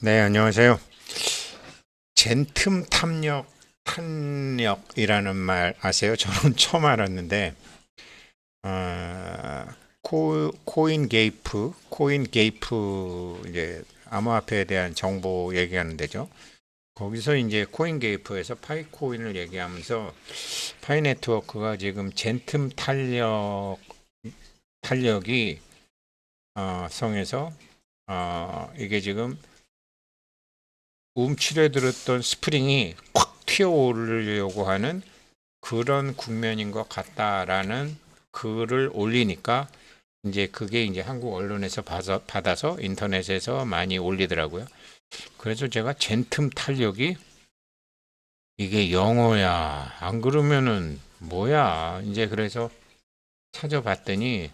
네, 안녕하세요. 젠틈 탄력이라는 말 아세요? 저는 처음 알았는데, 코인 게이프, 이제 암호화폐에 대한 정보 얘기하는 데죠. 거기서 이제 코인게이프에서 파이코인을 얘기하면서 파이 네트워크가 지금 젠틈 탄력이 성에서 이게 지금 움츠려 들었던 스프링이 확 튀어오르려고 하는 그런 국면인 것 같다라는 글을 올리니까 이제 그게 이제 한국 언론에서 받아서 인터넷에서 많이 올리더라고요. 그래서 제가 젠틈 탄력이 이게 영어야. 안 그러면은 뭐야. 이제 그래서 찾아봤더니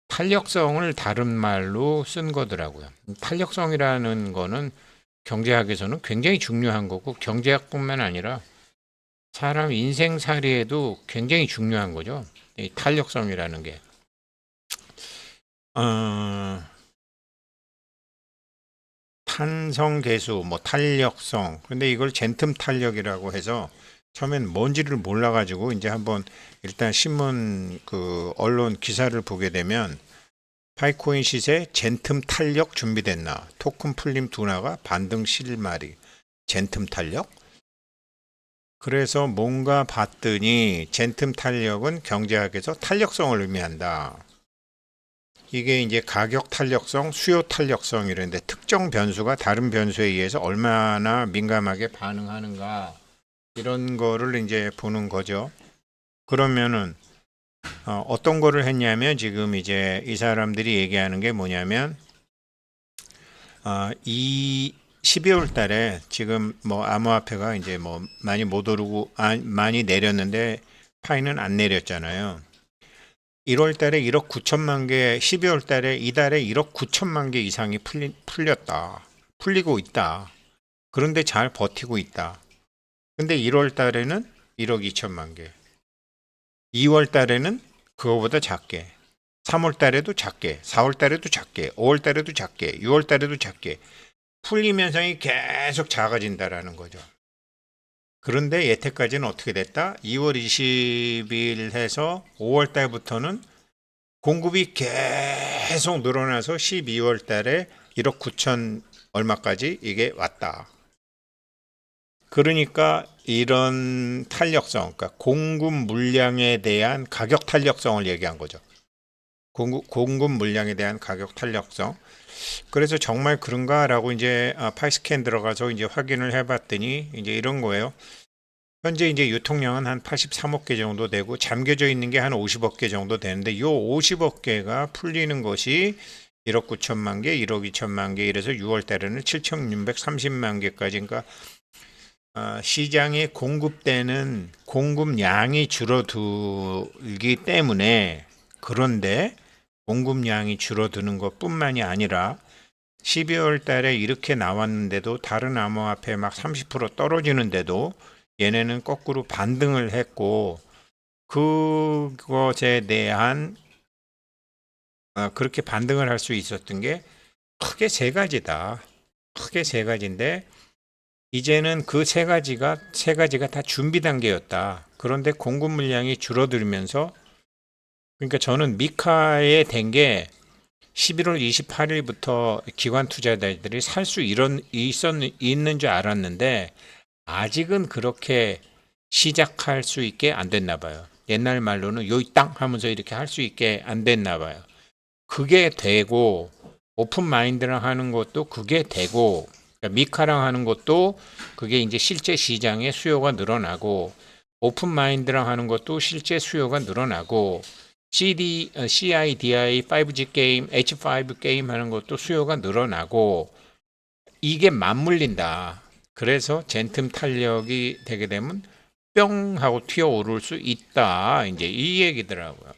탄력성을 다른 말로 쓴 거더라고요. 탄력성이라는 거는 경제학에서는 굉장히 중요한 거고 경제학뿐만 아니라 사람 인생살이에도 굉장히 중요한 거죠. 이 탄력성이라는 게. 어, 탄성계수, 뭐 탄력성. 근데 이걸 젠틈 탄력이라고 해서 처음엔 뭔지를 몰라가지고 이제 한번 일단 신문 그 언론 기사를 보게 되면 파이코인 시세 젠틈 탄력 준비됐나? 토큰 풀림 둔화가 반등 실마리. 젠틈 탄력? 그래서 뭔가 봤더니 젠틈 탄력은 경제학에서 탄력성을 의미한다. 이게 이제 가격 탄력성, 수요 탄력성 이런데 특정 변수가 다른 변수에 의해서 얼마나 민감하게 반응하는가 이런 거를 이제 보는 거죠. 그러면은 떤 거를 했냐면 지금 이제 이 사람들이 얘기하는 게 뭐냐면 이 12월 달에 지금 뭐 암호화폐가 이제 뭐 많이 못 오르고 많이 내렸는데 파이는 안 내렸잖아요. 1월 달에 1억 9천만 개, 12월 달에 이달에 1억 9천만 개 이상이 풀렸다. 풀리고 있다. 그런데 잘 버티고 있다. 근데 1월 달에는 1억 2천만 개. 2월 달에는 그거보다 작게. 3월 달에도 작게. 4월 달에도 작게. 5월 달에도 작게. 6월 달에도 작게. 풀림 현상이 계속 작아진다라는 거죠. 그런데 여태까지는 어떻게 됐다? 2월 20일 해서 5월 달부터는 공급이 계속 늘어나서 12월 달에 1억 9천 얼마까지 이게 왔다. 그러니까 이런 탄력성, 그러니까 공급 물량에 대한 가격 탄력성을 얘기한 거죠. 공급 물량에 대한 가격 탄력성. 그래서 정말 그런가라고 이제 파이스캔 들어가서 이제 확인을 해봤더니 이제 이런 거예요. 현재 이제 유통량은 한 83억 개 정도 되고 잠겨져 있는 게 한 50억 개 정도 되는데 이 50억 개가 풀리는 것이 1억 9천만 개, 1억 2천만 개 이래서 6월 달에는 7,630만 개까지 그러니까 시장에 공급되는 공급량이 줄어들기 때문에 그런데 공급량이 줄어드는 것뿐만이 아니라 12월 달에 이렇게 나왔는데도 다른 암호화폐 막 30% 떨어지는데도 얘네는 거꾸로 반등을 했고 그것에 대한 그렇게 반등을 할 수 있었던 게 크게 세 가지다. 크게 세 가지인데 이제는 그 세 가지가 다 준비 단계였다. 그런데 공급 물량이 줄어들면서 그러니까 저는 미카에 된 게 11월 28일부터 기관 투자자들이 살 수 있는 줄 알았는데 아직은 그렇게 시작할 수 있게 안 됐나 봐요. 옛날 말로는 요이 땅 하면서 이렇게 할 수 있게 안 됐나 봐요. 그게 되고 오픈 마인드랑 하는 것도 그게 되고 그러니까 미카랑 하는 것도 그게 이제 실제 시장의 수요가 늘어나고 오픈 마인드랑 하는 것도 실제 수요가 늘어나고 CIDI 5G 게임, H5 게임 하는 것도 수요가 늘어나고 이게 맞물린다. 그래서 젠틈 탄력이 되게 되면 뿅 하고 튀어오를 수 있다. 이제 이 얘기더라고요.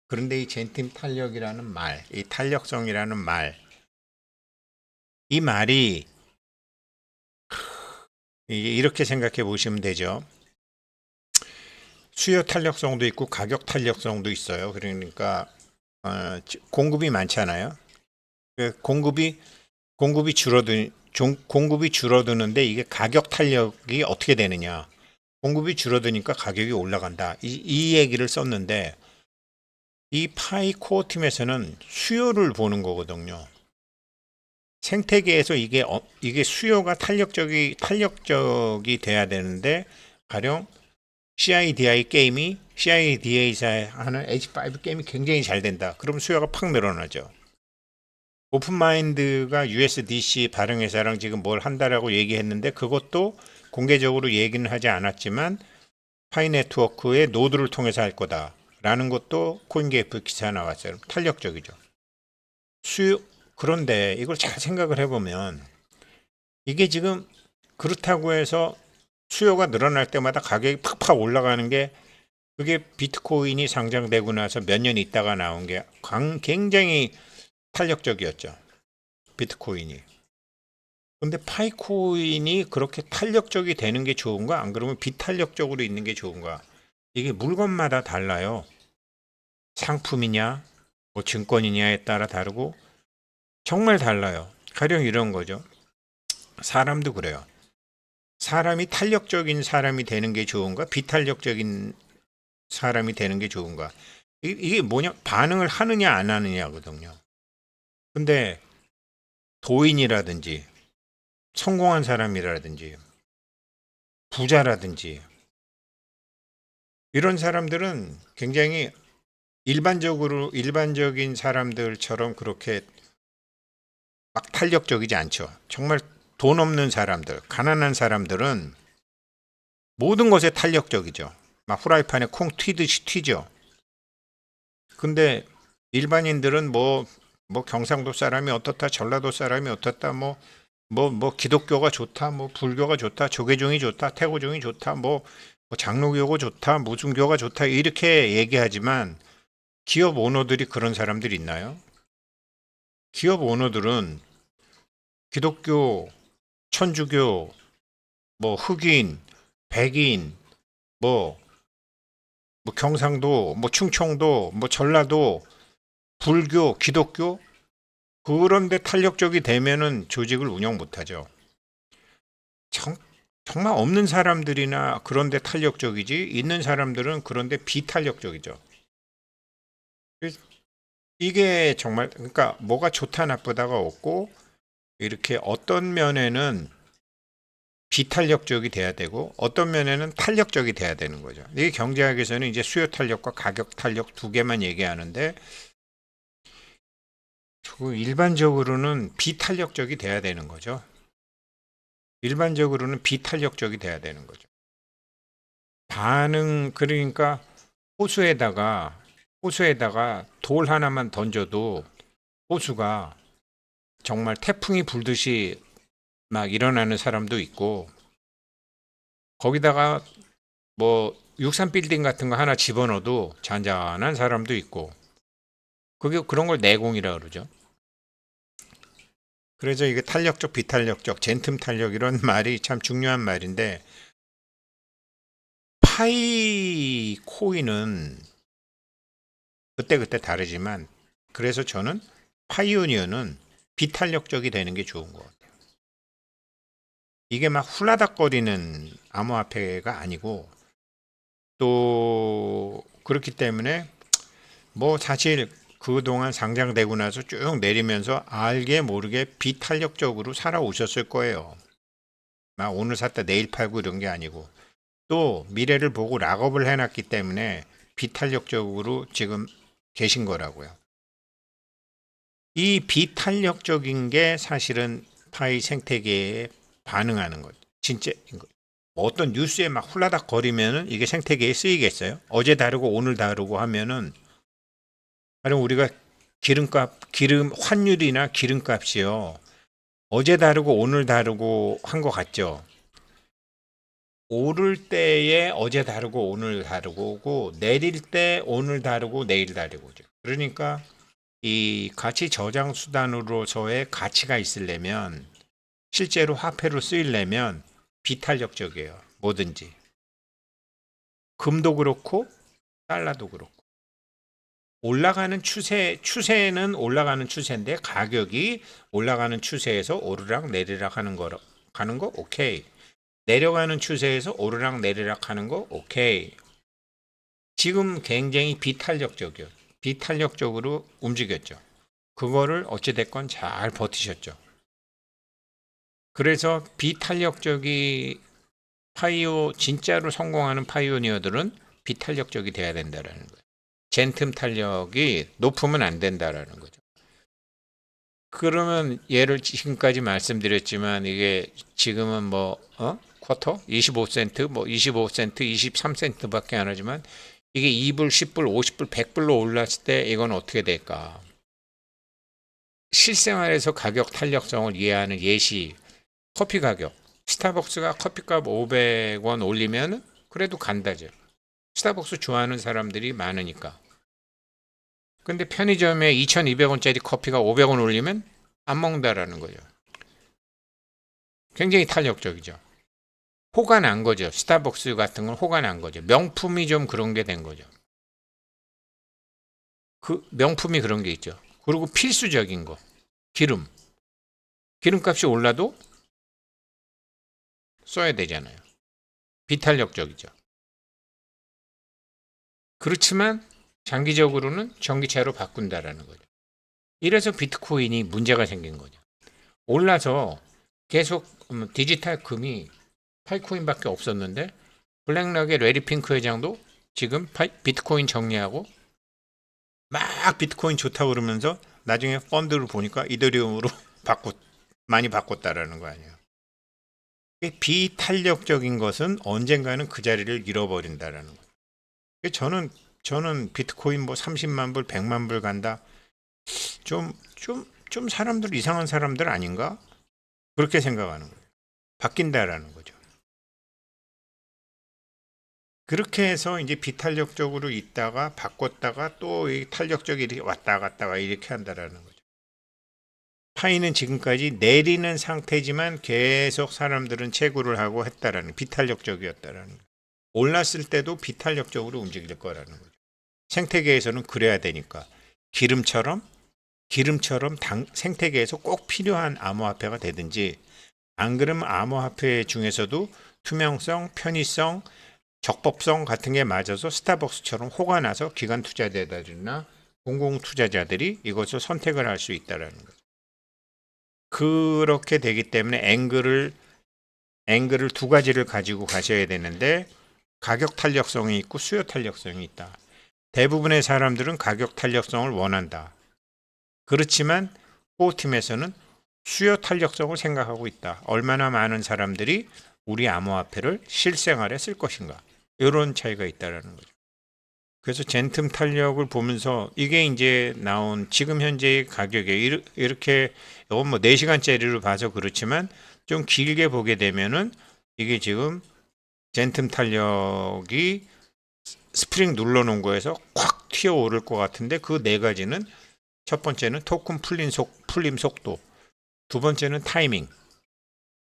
그런데 이 젠틈 탄력이라는 말, 이 탄력성이라는 말, 이 말이 이렇게 생각해 보시면 되죠. 수요 탄력성도 있고 가격 탄력성도 있어요. 그러니까 공급이 많잖아요. 공급이 공급이 줄어드는데 이게 가격 탄력이 어떻게 되느냐. 공급이 줄어드니까 가격이 올라간다. 이 얘기를 썼는데 이 파이 코어 팀에서는 수요를 보는 거거든요. 생태계에서 이게 수요가 탄력적이 돼야 되는데 가령 CIDI에서 하는 H5 게임이 굉장히 잘 된다. 그럼 수요가 팍 늘어나죠. 오픈마인드가 USDC 발행회사랑 지금 뭘 한다라고 얘기했는데 그것도 공개적으로 얘기는 하지 않았지만 파이 네트워크의 노드를 통해서 할 거다라는 것도 코인게이프 기사 나왔어요. 탄력적이죠. 그런데 이걸 잘 생각을 해보면 이게 지금 그렇다고 해서 수요가 늘어날 때마다 가격이 팍팍 올라가는 게 그게 비트코인이 상장되고 나서 몇 년 있다가 나온 게 굉장히 탄력적이었죠. 비트코인이. 근데 파이코인이 그렇게 탄력적이 되는 게 좋은가? 안 그러면 비탄력적으로 있는 게 좋은가? 이게 물건마다 달라요. 상품이냐, 뭐 증권이냐에 따라 다르고 정말 달라요. 가령 이런 거죠. 사람도 그래요. 사람이 탄력적인 사람이 되는 게 좋은가? 비탄력적인 사람이 되는 게 좋은가? 이게 뭐냐? 반응을 하느냐 안 하느냐거든요. 근데 도인이라든지 성공한 사람이라든지 부자라든지 이런 사람들은 굉장히 일반적인 사람들처럼 그렇게 막 탄력적이지 않죠. 정말 돈 없는 사람들, 가난한 사람들은 모든 것에 탄력적이죠. 막 후라이팬에 콩 튀듯이 튀죠. 근데 일반인들은 뭐 경상도 사람이 어떻다, 전라도 사람이 어떻다, 기독교가 좋다, 뭐 불교가 좋다, 조계종이 좋다, 태고종이 좋다, 뭐 장로교가 좋다, 무슨교가 좋다 이렇게 얘기하지만 기업 오너들이 그런 사람들이 있나요? 기업 오너들은 기독교, 천주교, 뭐 흑인, 백인, 뭐, 뭐 경상도, 뭐 충청도, 뭐 전라도, 불교, 기독교 그런데 탄력적이 되면은 조직을 운영 못하죠. 정말 없는 사람들이나 그런데 탄력적이지 있는 사람들은 그런데 비탄력적이죠. 이게 정말 그러니까 뭐가 좋다 나쁘다가 없고 이렇게 어떤 면에는 비탄력적이 돼야 되고 어떤 면에는 탄력적이 돼야 되는 거죠. 이게 경제학에서는 이제 수요 탄력과 가격 탄력 두 개만 얘기하는데 일반적으로는 비탄력적이 돼야 되는 거죠. 일반적으로는 비탄력적이 돼야 되는 거죠. 그러니까 호수에다가 돌 하나만 던져도 호수가 정말 태풍이 불듯이 막 일어나는 사람도 있고 거기다가 뭐 63 빌딩 같은 거 하나 집어넣어도 잔잔한 사람도 있고 그런 걸 내공이라 그러죠. 그래서 이게 탄력적, 비탄력적, 젠틈 탄력 이런 말이 참 중요한 말인데 파이 코인은 그때그때 다르지만 그래서 저는 파이오니어는 비탄력적이 되는 게 좋은 것 같아요. 이게 막 훌라닥거리는 암호화폐가 아니고 또 그렇기 때문에 뭐 사실 그동안 상장되고 나서 쭉 내리면서 알게 모르게 비탄력적으로 살아오셨을 거예요. 막 오늘 샀다 내일 팔고 이런 게 아니고 또 미래를 보고 락업을 해놨기 때문에 비탄력적으로 지금 계신 거라고요. 이 비탄력적인 게 사실은 파이 생태계에 반응하는 거죠. 진짜 어떤 뉴스에 막 훌라닥 거리면은 이게 생태계에 쓰이겠어요? 어제 다르고 오늘 다르고 하면은 가령 우리가 기름 환율이나 기름값이요. 어제 다르고 오늘 다르고 한 것 같죠. 오를 때에 어제 다르고 오늘 다르고 내릴 때 오늘 다르고 내일 다르고죠. 그러니까 이 가치 저장 수단으로서의 가치가 있으려면 실제로 화폐로 쓰이려면 비탄력적이에요. 뭐든지. 금도 그렇고 달러도 그렇고. 올라가는 추세는 올라가는 추세인데 가격이 올라가는 추세에서 오르락 내리락 가는 거 오케이. 내려가는 추세에서 오르락 내리락 하는 거 오케이. 지금 굉장히 비탄력적으로 움직였죠. 그거를 어찌됐건 잘 버티셨죠. 그래서 비탄력적이 진짜로 성공하는 파이오니어들은 비탄력적이 돼야 된다라는 거예요. 젠틈 탄력이 높으면 안 된다라는 거죠. 그러면 예를 지금까지 말씀드렸지만 이게 지금은 쿼터 25센트, 25센트, 23센트밖에 안 하지만 이게 2불, 10불, 50불, 100불로 올랐을 때 이건 어떻게 될까? 실생활에서 가격 탄력성을 이해하는 예시, 커피 가격. 스타벅스가 커피값 500원 올리면 그래도 간다죠. 스타벅스 좋아하는 사람들이 많으니까. 근데 편의점에 2,200원짜리 커피가 500원 올리면 안 먹는다라는 거죠. 굉장히 탄력적이죠. 호가 난 거죠. 스타벅스 같은 건 호가 난 거죠. 명품이 좀 그런 게 된 거죠. 그 명품이 그런 게 있죠. 그리고 필수적인 거. 기름값이 올라도 써야 되잖아요. 비탄력적이죠. 그렇지만 장기적으로는 전기차로 바꾼다라는 거죠. 이래서 비트코인이 문제가 생긴 거죠. 올라서 계속 디지털 금이 파이코인밖에 없었는데 블랙락의 레리 핑크 회장도 지금 비트코인 정리하고 막 비트코인 좋다고 그러면서 나중에 펀드를 보니까 이더리움으로 많이 바꿨다라는 거 아니에요. 비탄력적인 것은 언젠가는 그 자리를 잃어버린다라는 거예요. 저는 비트코인 30만 불, 100만 불 간다. 좀 사람들 이상한 사람들 아닌가? 그렇게 생각하는 거예요. 바뀐다라는 거죠. 그렇게 해서 이제 비탄력적으로 있다가 바꿨다가 또 탄력적이 이렇게 왔다 갔다가 이렇게 한다라는 거죠. 파이는 지금까지 내리는 상태지만 계속 사람들은 채굴을 하고 했다라는 비탄력적이었다라는 거죠. 올랐을 때도 비탄력적으로 움직일 거라는 거죠. 생태계에서는 그래야 되니까 기름처럼 생태계에서 꼭 필요한 암호화폐가 되든지 안 그러면 암호화폐 중에서도 투명성, 편의성, 적법성 같은 게 맞아서 스타벅스처럼 호가 나서 기관 투자자들이나 공공 투자자들이 이것을 선택을 할 수 있다라는 거죠. 그렇게 되기 때문에 앵글을 두 가지를 가지고 가셔야 되는데 가격 탄력성이 있고 수요 탄력성이 있다. 대부분의 사람들은 가격 탄력성을 원한다. 그렇지만 코어팀에서는 수요 탄력성을 생각하고 있다. 얼마나 많은 사람들이 우리 암호화폐를 실생활에 쓸 것인가. 이런 차이가 있다는 거죠. 그래서 젠틈 탄력을 보면서 이게 이제 나온 지금 현재의 가격에 이렇게 4시간짜리로 봐서 그렇지만 좀 길게 보게 되면은 이게 지금 젠틈 탄력이 스프링 눌러놓은 거에서 콱 튀어오를 것 같은데 그 네 가지는 첫 번째는 토큰 풀림 속도, 두 번째는 타이밍.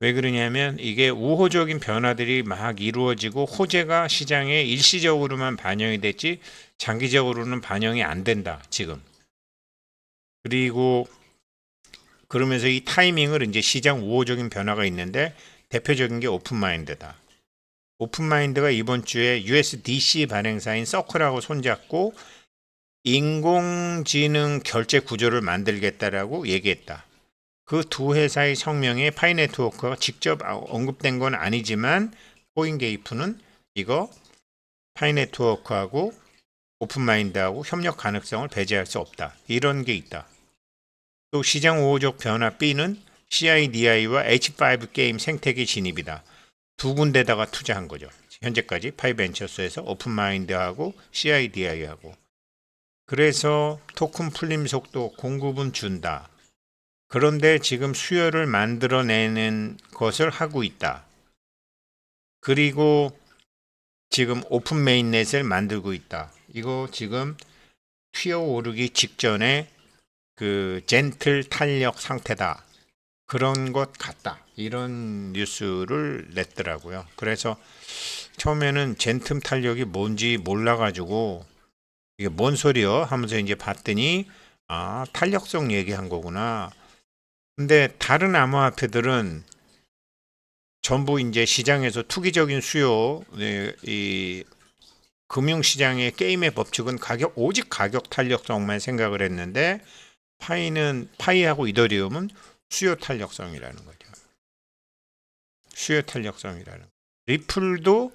왜 그러냐면 이게 우호적인 변화들이 막 이루어지고 호재가 시장에 일시적으로만 반영이 됐지 장기적으로는 반영이 안 된다 지금. 그리고 그러면서 이 타이밍을 이제 시장 우호적인 변화가 있는데 대표적인 게 오픈마인드다. 오픈마인드가 이번 주에 USDC 발행사인 서클하고 손잡고 인공지능 결제 구조를 만들겠다라고 얘기했다. 그 두 회사의 성명에 파이네트워크가 직접 언급된 건 아니지만 코인게이프는 이거 파이네트워크하고 오픈마인드하고 협력 가능성을 배제할 수 없다. 이런 게 있다. 또 시장 우호적 변화 B는 CIDI와 H5 게임 생태계 진입이다. 두 군데다가 투자한 거죠. 현재까지 파이벤처스에서 오픈마인드하고 CIDI하고. 그래서 토큰 풀림 속도 공급은 준다. 그런데 지금 수요를 만들어내는 것을 하고 있다. 그리고 지금 오픈 메인넷을 만들고 있다. 이거 지금 튀어오르기 직전에 그 젠틀 탄력 상태다. 그런 것 같다. 이런 뉴스를 냈더라고요. 그래서 처음에는 젠틀 탄력이 뭔지 몰라가지고 이게 뭔 소리요? 하면서 이제 봤더니 아, 탄력성 얘기한 거구나. 근데 다른 암호화폐들은 전부 이제 시장에서 투기적인 수요, 네, 이 금융시장의 게임의 법칙은 오직 가격 탄력성만 생각을 했는데 파이하고 이더리움은 수요 탄력성이라는 거죠. 수요 탄력성이라는. 리플도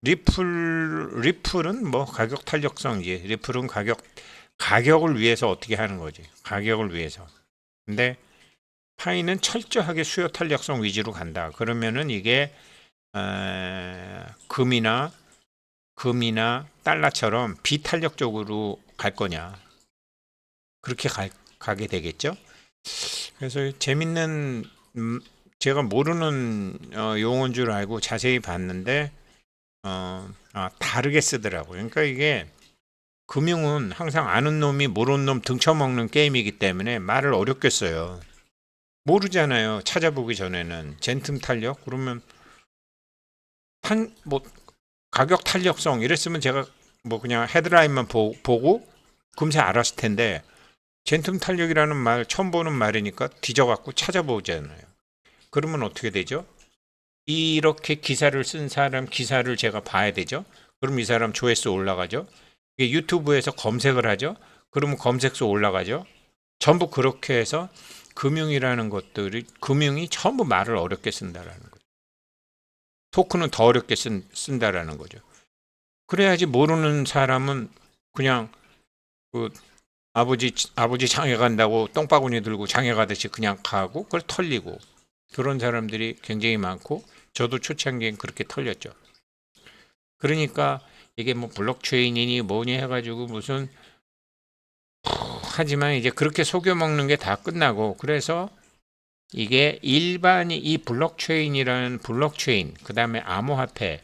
리플은 뭐 가격 탄력성이지. 리플은 가격을 위해서 어떻게 하는 거지. 가격을 위해서. 근데 파이는 철저하게 수요 탄력성 위주로 간다. 그러면은 이게 금이나 달러처럼 비탄력적으로 갈 거냐. 그렇게 가게 되겠죠. 그래서 재밌는 제가 모르는 용어인 줄 알고 자세히 봤는데 다르게 쓰더라고요. 그러니까 이게 금융은 항상 아는 놈이 모르는 놈 등쳐먹는 게임이기 때문에 말을 어렵게 써요. 모르잖아요. 찾아보기 전에는 젠틈 탄력 그러면 뭐 가격 탄력성 이랬으면 제가 뭐 그냥 헤드라인만 보고 금세 알았을 텐데 젠틈 탄력이라는 말 처음 보는 말이니까 뒤져갖고 찾아보잖아요. 그러면 어떻게 되죠? 이렇게 기사를 쓴 사람 기사를 제가 봐야 되죠. 그럼 이 사람 조회수 올라가죠. 이게 유튜브에서 검색을 하죠. 그러면 검색수 올라가죠. 전부 그렇게 해서 금융이 전부 말을 어렵게 쓴다라는 거죠. 토크는 더 어렵게 쓴다라는 거죠. 그래야지 모르는 사람은 그냥 그 아버지 장에 간다고 똥바구니 들고 장에 가듯이 그냥 가고 그걸 털리고 그런 사람들이 굉장히 많고 저도 초창기엔 그렇게 털렸죠. 그러니까 이게 뭐 블록체인이니 뭐니 해가지고 무슨 하지만 이제 그렇게 속여먹는 게 다 끝나고 그래서 이게 이 블록체인이라는 블록체인 그 다음에 암호화폐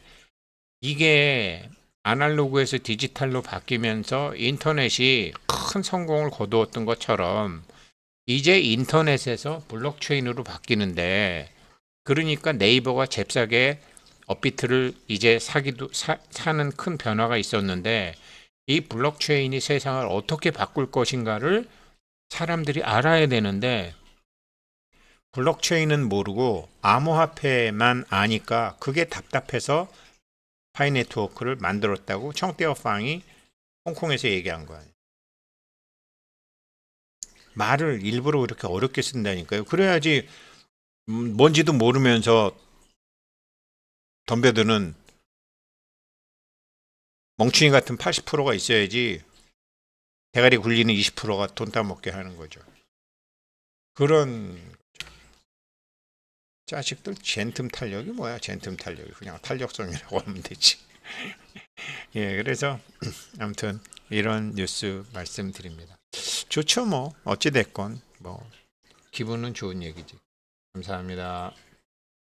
이게 아날로그에서 디지털로 바뀌면서 인터넷이 큰 성공을 거두었던 것처럼 이제 인터넷에서 블록체인으로 바뀌는데 그러니까 네이버가 잽싸게 업비트를 이제 사는 큰 변화가 있었는데 이 블록체인이 세상을 어떻게 바꿀 것인가를 사람들이 알아야 되는데 블록체인은 모르고 암호화폐만 아니까 그게 답답해서 파이네트워크를 만들었다고 청떼어팡이 홍콩에서 얘기한 거예요. 말을 일부러 그렇게 어렵게 쓴다니까요. 그래야지 뭔지도 모르면서 덤벼드는 멍충이 같은 80%가 있어야지 대가리 굴리는 20%가 돈 따먹게 하는 거죠. 그런 자식들 젠틈 탄력이 뭐야? 젠틈 탄력이 그냥 탄력성이라고 하면 되지. 예, 그래서 아무튼 이런 뉴스 말씀드립니다. 좋죠, 뭐 어찌 됐건 뭐 기분은 좋은 얘기지. 감사합니다.